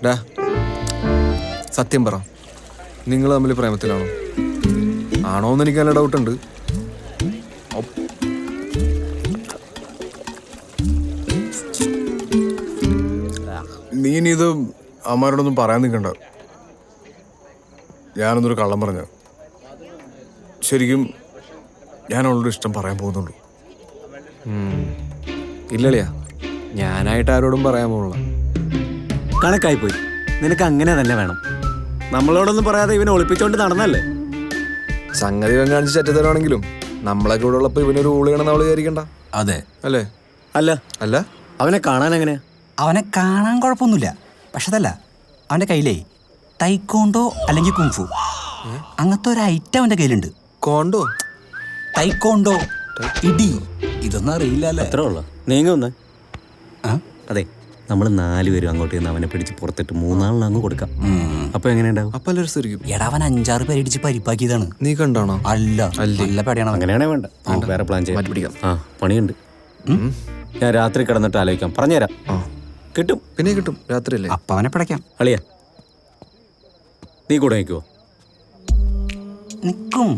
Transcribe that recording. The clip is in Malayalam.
ഡാ സത്യം പറ, നിങ്ങൾ തമ്മിൽ പ്രേമത്തിലാണോ? ആണോന്ന് എനിക്ക് നല്ല ഡൗട്ടുണ്ട്. നീ ഇനി ഇത് അമ്മാരോടൊന്നും പറയാൻ നിൽക്കണ്ട. ഞാനൊന്നൊരു കള്ളം പറഞ്ഞ. ശരിക്കും ഞാൻ അവളോട് ഇഷ്ടം പറയാൻ പോകുന്നുള്ളൂ. ഇല്ലളിയാ, ഞാനായിട്ട് ആരോടും പറയാൻ പോലുള്ള. കണക്കായിപ്പോയി. നിനക്ക് അങ്ങനെ തന്നെ വേണം. നമ്മളോടൊന്നും പറയാതെ ഇവനെ ഒളിപ്പിച്ചോണ്ട് നടന്നല്ലേ. സംഗതി ഇവൻ കാണിച്ച് ചറ്റത്തരാണെങ്കിലും നമ്മളൊക്കെ ഇവിടെ ഉള്ളപ്പോൾ ഇവനൊരു ഊളി ചെയ്യണമെന്ന് അവള് വിചാരിക്കണ്ട. അതെ അല്ലേ? അല്ല അല്ല, അവനെ കാണാൻ എങ്ങനെയാ? അവനെ കാണാൻ കുഴപ്പമൊന്നുമില്ല. പക്ഷെ അതല്ല, അവൻ്റെ കയ്യിലേ തൈക്കോണ്ടോ അല്ലെങ്കിൽ കുംഫു അങ്ങനത്തെ ഒരു ഐറ്റം അവൻ്റെ കയ്യിലുണ്ട്. കോണ്ടോ? തൈക്കോണ്ടോ, ഇടി, ഇതൊന്നും അറിയില്ലല്ലേ. അത്രേ ഉള്ളു. നീങ്ങ ഒന്ന്. അതെ, നമ്മൾ 4 പേരും അങ്ങോട്ട് നിന്ന് അവനെ പിടിച്ച് പുറത്തിട്ട് 3 അങ്ങ് കൊടുക്കാം. അപ്പൊ എങ്ങനെയുണ്ടാവും? അപ്പൊ എല്ലാവരും സ്ഥിരിക്കും. എടാ, അവൻ 5-6 പേരടിച്ച് പരിപ്പാക്കിയതാണ്. നീ കണ്ടാണോ? അല്ല, നല്ല പേടിയാണ്. അങ്ങനെയാണേ വേണ്ട, വേറെ പ്ലാൻ ചെയ്യാം. മാറ്റിപ്പിടിക്കാം. ആ, പണിയുണ്ട്. ഞാൻ രാത്രി കിടന്നിട്ട് ആലോചിക്കാം. പറഞ്ഞുതരാം. കിട്ടും. പിന്നെ കിട്ടും. രാത്രിയല്ലേ? അപ്പൊ അവനെ പിടയ്ക്കാം. അളിയ, നീ കൂടെ നിൽക്കുവോ? നിൽക്കും.